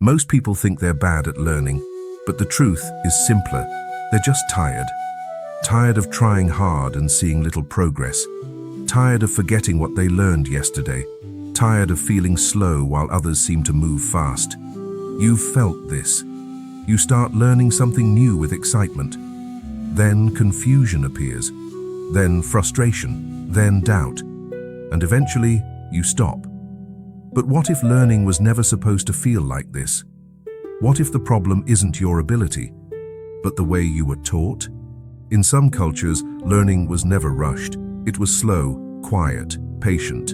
Most people think they're bad at learning, but the truth is simpler. They're just tired. Tired of trying hard and seeing little progress. Tired of forgetting what they learned yesterday. Tired of feeling slow while others seem to move fast. You've felt this. You start learning something new with excitement. Then confusion appears. Then frustration. Then doubt. And eventually, you stop. But what if learning was never supposed to feel like this? What if the problem isn't your ability, but the way you were taught? In some cultures, learning was never rushed. It was slow, quiet, patient.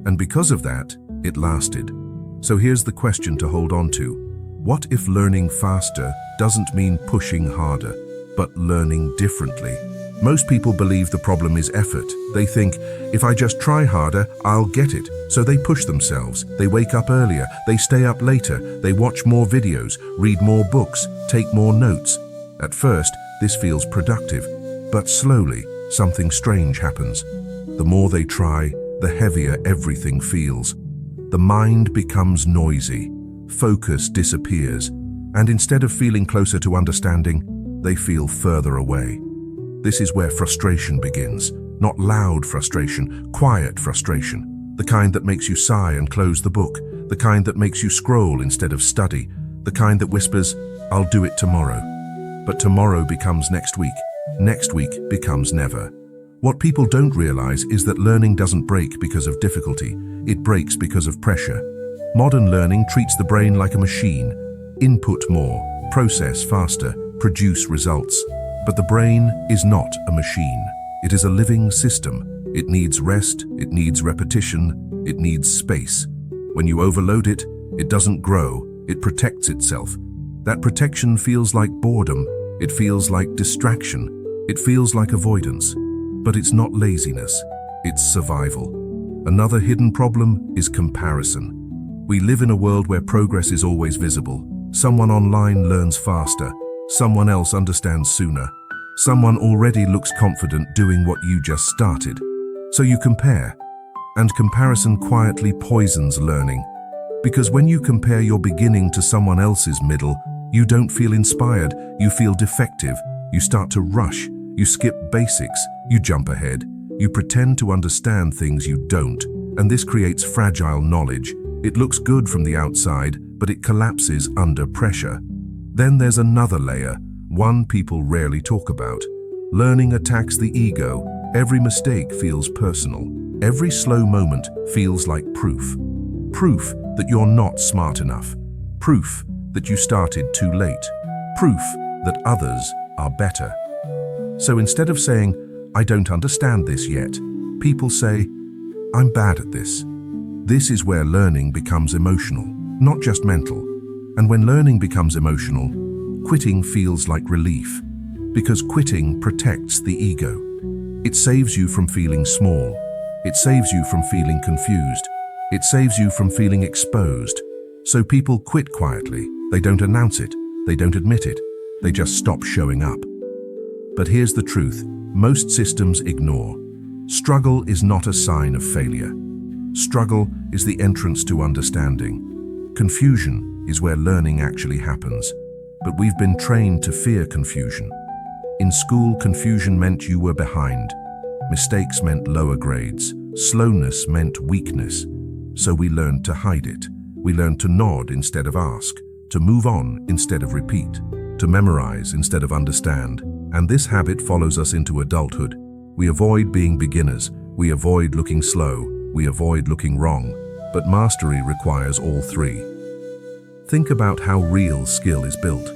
And because of that, it lasted. So here's the question to hold on to. What if learning faster doesn't mean pushing harder, but learning differently? Most people believe the problem is effort. They think, if I just try harder, I'll get it. So they push themselves. They wake up earlier. They stay up later. They watch more videos, read more books, take more notes. At first, this feels productive, but slowly, something strange happens. The more they try, the heavier everything feels. The mind becomes noisy, focus disappears, and instead of feeling closer to understanding, they feel further away. This is where frustration begins. Not loud frustration, quiet frustration. The kind that makes you sigh and close the book. The kind that makes you scroll instead of study. The kind that whispers, "I'll do it tomorrow." But tomorrow becomes next week. Next week becomes never. What people don't realize is that learning doesn't break because of difficulty. It breaks because of pressure. Modern learning treats the brain like a machine. Input more, process faster, produce results. But the brain is not a machine. It is a living system. It needs rest, it needs repetition, it needs space. When you overload it, it doesn't grow, it protects itself. That protection feels like boredom, it feels like distraction, it feels like avoidance. But it's not laziness, it's survival. Another hidden problem is comparison. We live in a world where progress is always visible. Someone online learns faster. Someone else understands sooner. Someone already looks confident doing what you just started. So you compare. And comparison quietly poisons learning. Because when you compare your beginning to someone else's middle, you don't feel inspired, you feel defective, you start to rush, you skip basics, you jump ahead, you pretend to understand things you don't, and this creates fragile knowledge. It looks good from the outside, but it collapses under pressure. Then there's another layer, one people rarely talk about. Learning attacks the ego. Every mistake feels personal. Every slow moment feels like proof. Proof that you're not smart enough. Proof that you started too late. Proof that others are better. So instead of saying, "I don't understand this yet," people say, "I'm bad at this." This is where learning becomes emotional, not just mental. And when learning becomes emotional, quitting feels like relief, because quitting protects the ego. It saves you from feeling small. It saves you from feeling confused. It saves you from feeling exposed. So people quit quietly. They don't announce it. They don't admit it. They just stop showing up. But here's the truth. Most systems ignore. Struggle is not a sign of failure. Struggle is the entrance to understanding. Confusion is where learning actually happens. But we've been trained to fear confusion. In school, confusion meant you were behind. Mistakes meant lower grades. Slowness meant weakness. So we learned to hide it. We learned to nod instead of ask, to move on instead of repeat, to memorize instead of understand. And this habit follows us into adulthood. We avoid being beginners. We avoid looking slow. We avoid looking wrong. But mastery requires all three. Think about how real skill is built.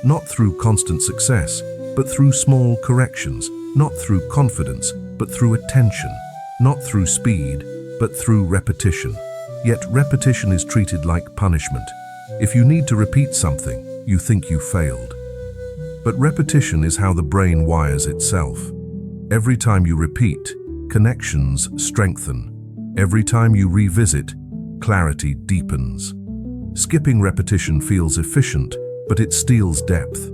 Not through constant success, but through small corrections. Not through confidence, but through attention. Not through speed, but through repetition. Yet repetition is treated like punishment. If you need to repeat something, you think you failed. But repetition is how the brain wires itself. Every time you repeat, connections strengthen. Every time you revisit, clarity deepens. Skipping repetition feels efficient, but it steals depth.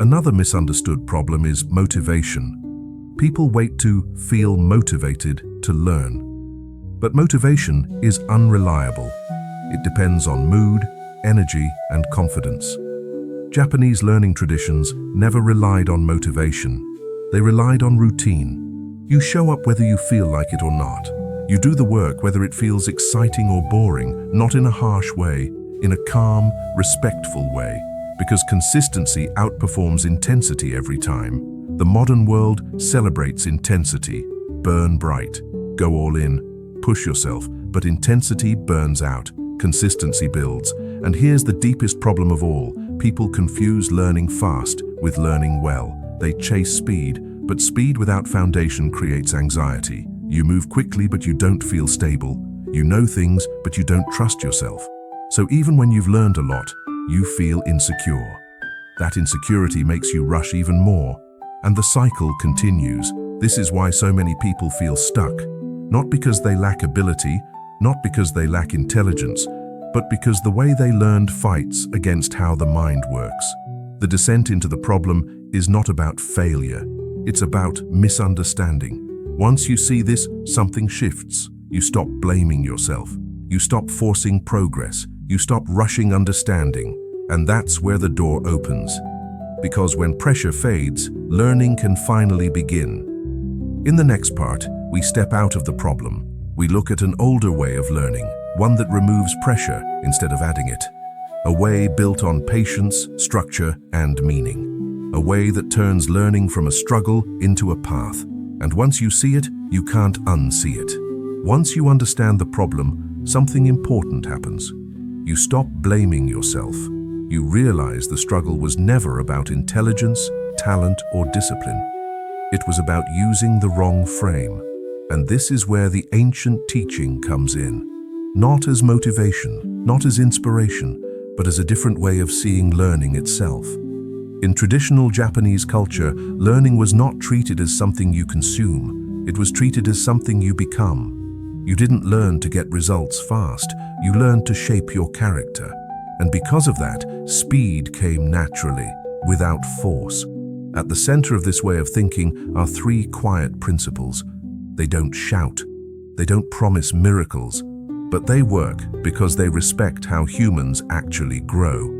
Another misunderstood problem is motivation. People wait to feel motivated to learn. But motivation is unreliable. It depends on mood, energy, and confidence. Japanese learning traditions never relied on motivation. They relied on routine. You show up whether you feel like it or not. You do the work whether it feels exciting or boring, not in a harsh way, in a calm, respectful way, because consistency outperforms intensity every time. The modern world celebrates intensity. Burn bright, go all in, push yourself, but intensity burns out, consistency builds. And here's the deepest problem of all. People confuse learning fast with learning well. They chase speed, but speed without foundation creates anxiety. You move quickly, but you don't feel stable. You know things, but you don't trust yourself. So even when you've learned a lot, you feel insecure. That insecurity makes you rush even more. And the cycle continues. This is why so many people feel stuck. Not because they lack ability, not because they lack intelligence, but because the way they learned fights against how the mind works. The descent into the problem is not about failure. It's about misunderstanding. Once you see this, something shifts. You stop blaming yourself. You stop forcing progress. You stop rushing understanding. And that's where the door opens. Because when pressure fades, learning can finally begin. In the next part, we step out of the problem. We look at an older way of learning, one that removes pressure instead of adding it. A way built on patience, structure, and meaning. A way that turns learning from a struggle into a path. And once you see it, you can't unsee it. Once you understand the problem, something important happens. You stop blaming yourself. You realize the struggle was never about intelligence, talent, or discipline. It was about using the wrong frame. And this is where the ancient teaching comes in. Not as motivation, not as inspiration, but as a different way of seeing learning itself. In traditional Japanese culture, learning was not treated as something you consume. It was treated as something you become. You didn't learn to get results fast. You learned to shape your character. And because of that, speed came naturally, without force. At the center of this way of thinking are three quiet principles. They don't shout. They don't promise miracles. But they work because they respect how humans actually grow.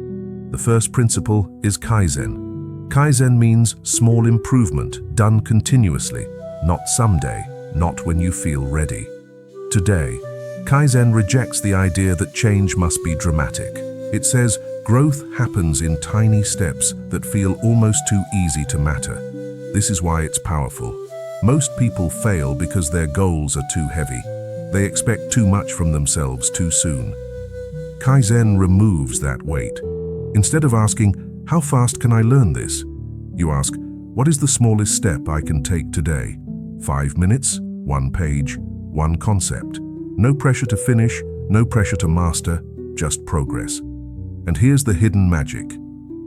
The first principle is Kaizen. Kaizen means small improvement, done continuously, not someday, not when you feel ready. Today, Kaizen rejects the idea that change must be dramatic. It says growth happens in tiny steps that feel almost too easy to matter. This is why it's powerful. Most people fail because their goals are too heavy. They expect too much from themselves too soon. Kaizen removes that weight. Instead of asking, how fast can I learn this? You ask, what is the smallest step I can take today? 5 minutes, 1 page, 1 concept. No pressure to finish, no pressure to master, just progress. And here's the hidden magic.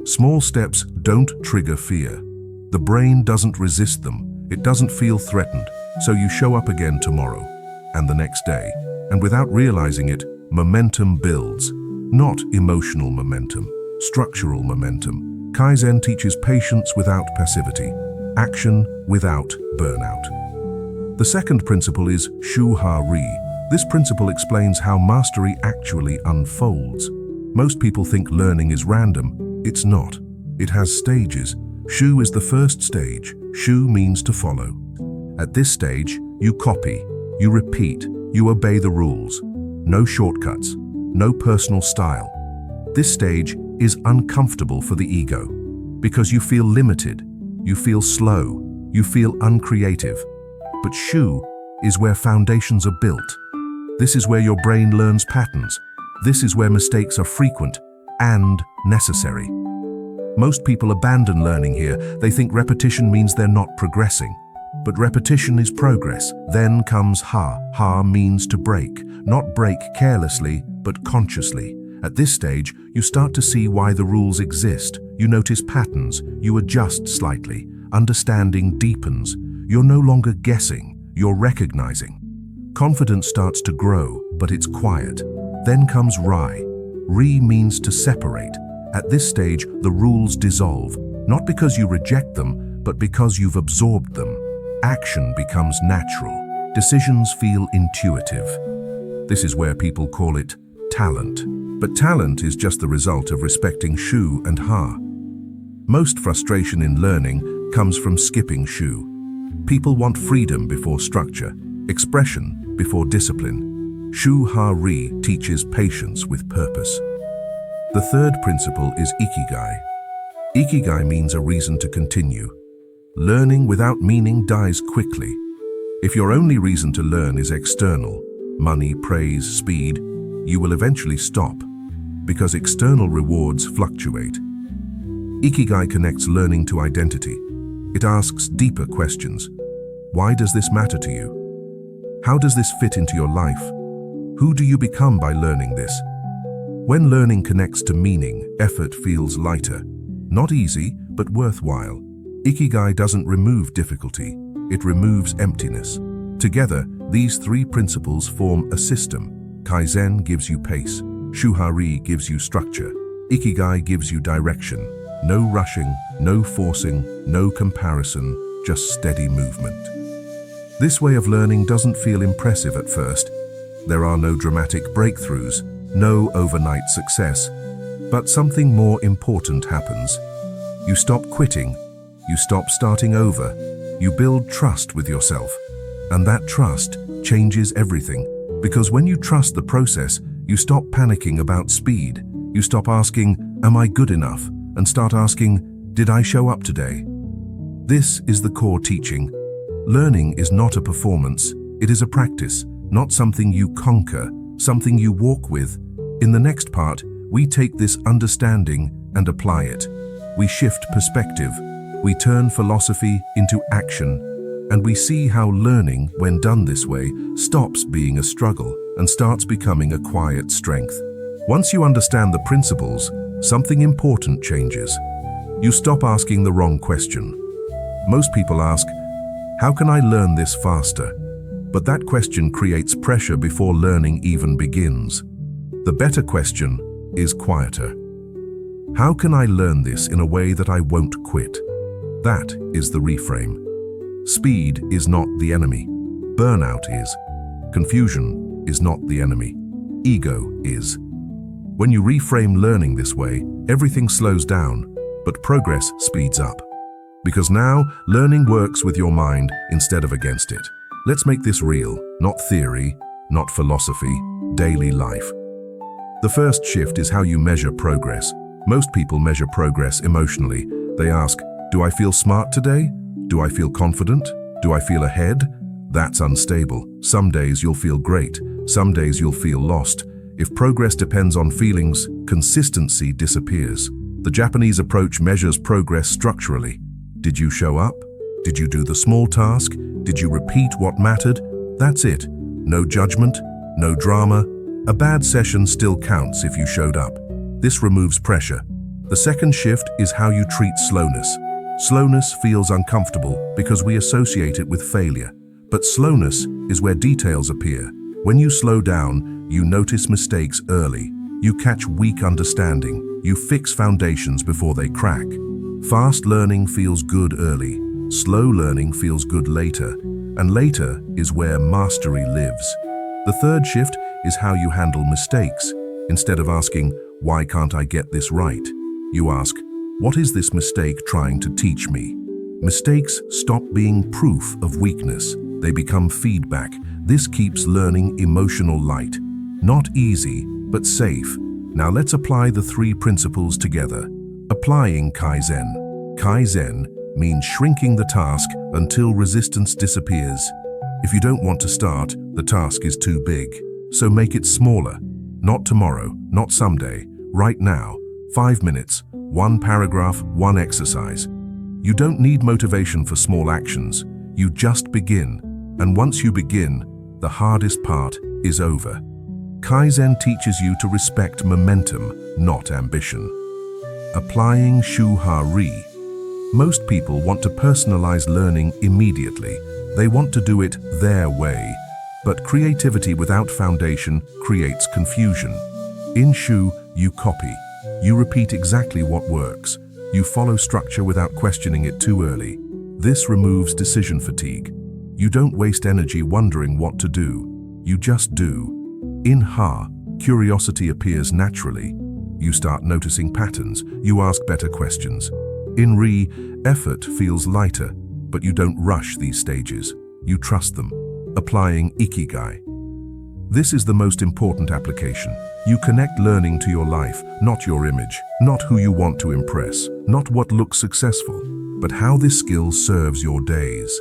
Small steps don't trigger fear. The brain doesn't resist them. It doesn't feel threatened. So you show up again tomorrow and the next day. And without realizing it, momentum builds. Not emotional momentum, structural momentum. Kaizen teaches patience without passivity, action without burnout. The second principle is Shu-Ha-Ri. This principle explains how mastery actually unfolds. Most people think learning is random. It's not. It has stages. Shu is the first stage. Shu means to follow. At this stage, you copy, you repeat, you obey the rules. No shortcuts, no personal style. This stage is uncomfortable for the ego because you feel limited, you feel slow, you feel uncreative. But Shu is where foundations are built. This is where your brain learns patterns. This is where mistakes are frequent and necessary. Most people abandon learning here. They think repetition means they're not progressing. But repetition is progress. Then comes Ha. Ha means to break. Not break carelessly, but consciously. At this stage, you start to see why the rules exist. You notice patterns. You adjust slightly. Understanding deepens. You're no longer guessing. You're recognizing. Confidence starts to grow, but it's quiet. Then comes Ri. Ri means to separate. At this stage, the rules dissolve, not because you reject them, but because you've absorbed them. Action becomes natural. Decisions feel intuitive. This is where people call it talent. But talent is just the result of respecting shu and ha. Most frustration in learning comes from skipping shu. People want freedom before structure, expression before discipline. Shu ha ri teaches patience with purpose. The third principle is Ikigai. Ikigai means a reason to continue. Learning without meaning dies quickly. If your only reason to learn is external, money, praise, speed, you will eventually stop, because external rewards fluctuate. Ikigai connects learning to identity. It asks deeper questions. Why does this matter to you? How does this fit into your life? Who do you become by learning this? When learning connects to meaning, effort feels lighter. Not easy, but worthwhile. Ikigai doesn't remove difficulty, it removes emptiness. Together, these three principles form a system. Kaizen gives you pace, Shuhari gives you structure, Ikigai gives you direction. No rushing, no forcing, no comparison, just steady movement. This way of learning doesn't feel impressive at first. There are no dramatic breakthroughs, no overnight success. But something more important happens. You stop quitting, you stop starting over, you build trust with yourself. And that trust changes everything, because when you trust the process, you stop panicking about speed. You stop asking, am I good enough? And start asking, did I show up today? This is the core teaching. Learning is not a performance, it is a practice, not something you conquer, something you walk with. In the next part, we take this understanding and apply it. We shift perspective, we turn philosophy into action, and we see how learning, when done this way, stops being a struggle and starts becoming a quiet strength. Once you understand the principles, something important changes. You stop asking the wrong question. Most people ask, how can I learn this faster? But that question creates pressure before learning even begins. The better question is quieter. How can I learn this in a way that I won't quit? That is the reframe. Speed is not the enemy. Burnout is. Confusion is not the enemy. Ego is. When you reframe learning this way, everything slows down, but progress speeds up. Because now, learning works with your mind instead of against it. Let's make this real, not theory, not philosophy, daily life. The first shift is how you measure progress. Most people measure progress emotionally. They ask, do I feel smart today? Do I feel confident? Do I feel ahead? That's unstable. Some days you'll feel great. Some days you'll feel lost. If progress depends on feelings, consistency disappears. The Japanese approach measures progress structurally. Did you show up? Did you do the small task? Did you repeat what mattered? That's it. No judgment, no drama. A bad session still counts if you showed up. This removes pressure. The second shift is how you treat slowness. Slowness feels uncomfortable because we associate it with failure. But slowness is where details appear. When you slow down, you notice mistakes early. You catch weak understanding. You fix foundations before they crack. Fast learning feels good early. Slow learning feels good later. And later is where mastery lives. The third shift is how you handle mistakes. Instead of asking, why can't I get this right? You ask, what is this mistake trying to teach me? Mistakes stop being proof of weakness. They become feedback. This keeps learning emotional light. Not easy, but safe. Now let's apply the three principles together. Applying Kaizen. Kaizen means shrinking the task until resistance disappears. If you don't want to start, the task is too big. So make it smaller. Not tomorrow, not someday. Right now. 5 minutes, 1 paragraph, 1 exercise. You don't need motivation for small actions. You just begin. And once you begin, the hardest part is over. Kaizen teaches you to respect momentum, not ambition. Applying Shuhari. Most people want to personalize learning immediately. They want to do it their way. But creativity without foundation creates confusion. In Shu, you copy. You repeat exactly what works. You follow structure without questioning it too early. This removes decision fatigue. You don't waste energy wondering what to do. You just do. In Ha, Curiosity appears naturally. You start noticing patterns, you ask better questions. Effort feels lighter, but you don't rush these stages. You trust them. Applying Ikigai. This is the most important application. You connect learning to your life, not your image, not who you want to impress, not what looks successful, but how this skill serves your days.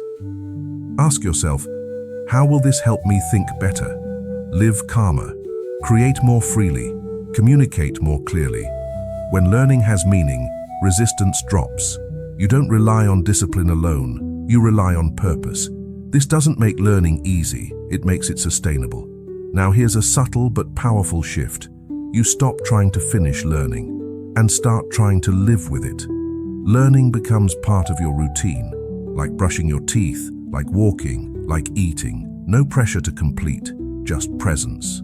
Ask yourself, how will this help me think better, live calmer, create more freely, communicate more clearly? When learning has meaning, resistance drops. You don't rely on discipline alone, you rely on purpose. This doesn't make learning easy, it makes it sustainable. Now here's a subtle but powerful shift. You stop trying to finish learning and start trying to live with it. Learning becomes part of your routine, like brushing your teeth, like walking, like eating. No pressure to complete, just presence.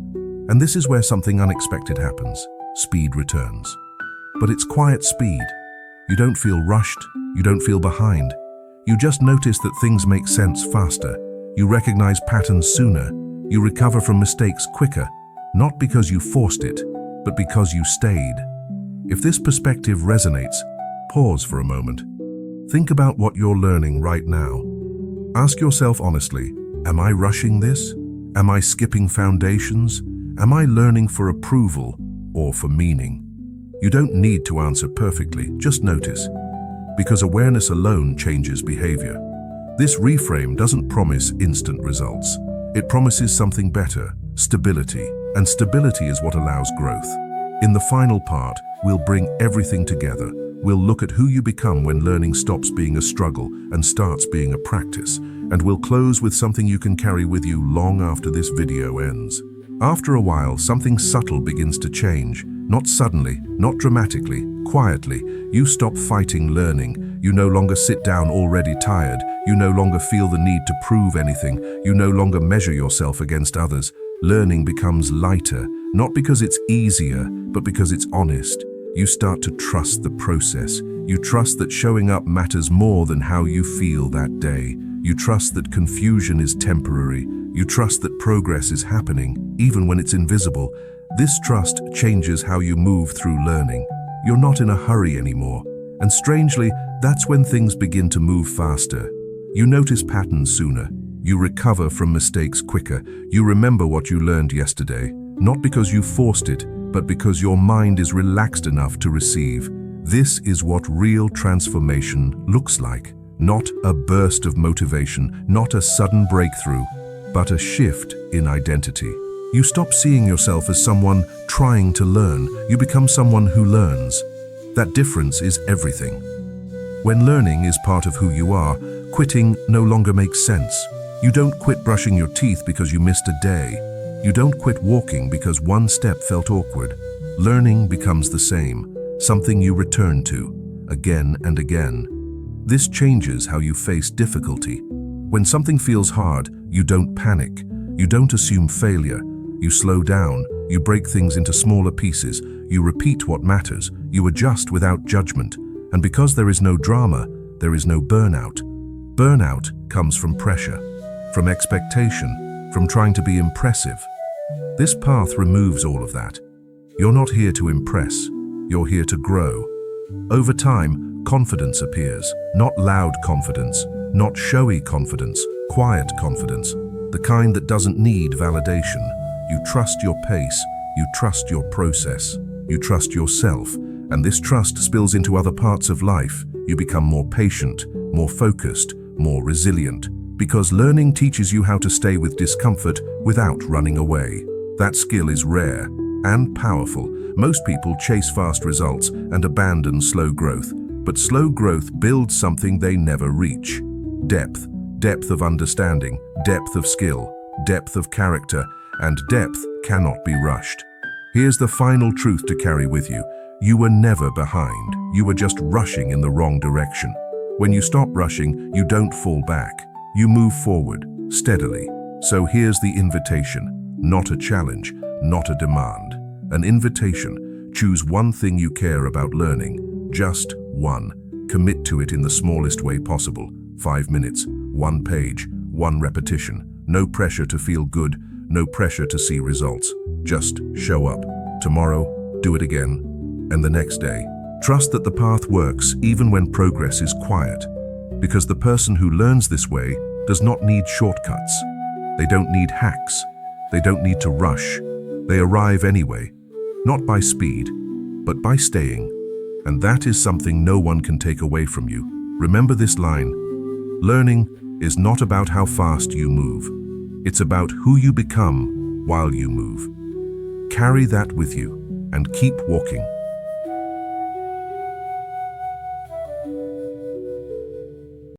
And this is where something unexpected happens. Speed returns. But it's quiet speed. You don't feel rushed, you don't feel behind. You just notice that things make sense faster. You recognize patterns sooner. You recover from mistakes quicker, not because you forced it, but because you stayed. If this perspective resonates, pause for a moment. Think about what you're learning right now. Ask yourself honestly, am I rushing this? Am I skipping foundations? Am I learning for approval or for meaning? You don't need to answer perfectly, just notice. Because awareness alone changes behavior. This reframe doesn't promise instant results. It promises something better, stability, and stability is what allows growth. In the final part, we'll bring everything together. We'll look at who you become when learning stops being a struggle and starts being a practice. And we'll close with something you can carry with you long after this video ends. After a while, something subtle begins to change. Not suddenly, not dramatically, quietly. You stop fighting learning. You no longer sit down already tired. You no longer feel the need to prove anything. You no longer measure yourself against others. Learning becomes lighter, not because it's easier, but because it's honest. You start to trust the process. You trust that showing up matters more than how you feel that day. You trust that confusion is temporary. You trust that progress is happening, even when it's invisible. This trust changes how you move through learning. You're not in a hurry anymore. And strangely, that's when things begin to move faster. You notice patterns sooner. You recover from mistakes quicker. You remember what you learned yesterday, not because you forced it, but because your mind is relaxed enough to receive. This is what real transformation looks like. Not a burst of motivation, not a sudden breakthrough, but a shift in identity. You stop seeing yourself as someone trying to learn. You become someone who learns. That difference is everything. When learning is part of who you are, quitting no longer makes sense. You don't quit brushing your teeth because you missed a day. You don't quit walking because one step felt awkward. Learning becomes the same, something you return to, again and again. This changes how you face difficulty. When something feels hard, you don't panic. You don't assume failure. You slow down. You break things into smaller pieces. You repeat what matters. You adjust without judgment. And because there is no drama, there is no burnout. Burnout comes from pressure, from expectation, from trying to be impressive. This path removes all of that. You're not here to impress. You're here to grow. Over time, confidence appears. Not loud confidence, not showy confidence, quiet confidence. The kind that doesn't need validation. You trust your pace, you trust your process, you trust yourself, and this trust spills into other parts of life. You become more patient, more focused, more resilient, because learning teaches you how to stay with discomfort without running away. That skill is rare and powerful. Most people chase fast results and abandon slow growth, but slow growth builds something they never reach. Depth, depth of understanding, depth of skill, depth of character, and depth cannot be rushed. Here's the final truth to carry with you. You were never behind. You were just rushing in the wrong direction. When you stop rushing, you don't fall back. You move forward, steadily. So here's the invitation. Not a challenge, not a demand. An invitation. Choose one thing you care about learning. Just one. Commit to it in the smallest way possible. 5 minutes, 1 page, 1 repetition. No pressure to feel good, No pressure to see results. Just show up. Tomorrow, do it again, and the next day. Trust that the path works even when progress is quiet, because the person who learns this way does not need shortcuts. They don't need hacks. They don't need to rush. They arrive anyway, not by speed, but by staying. And that is something no one can take away from you. Remember this line: learning is not about how fast you move. It's about who you become while you move. Carry that with you and keep walking.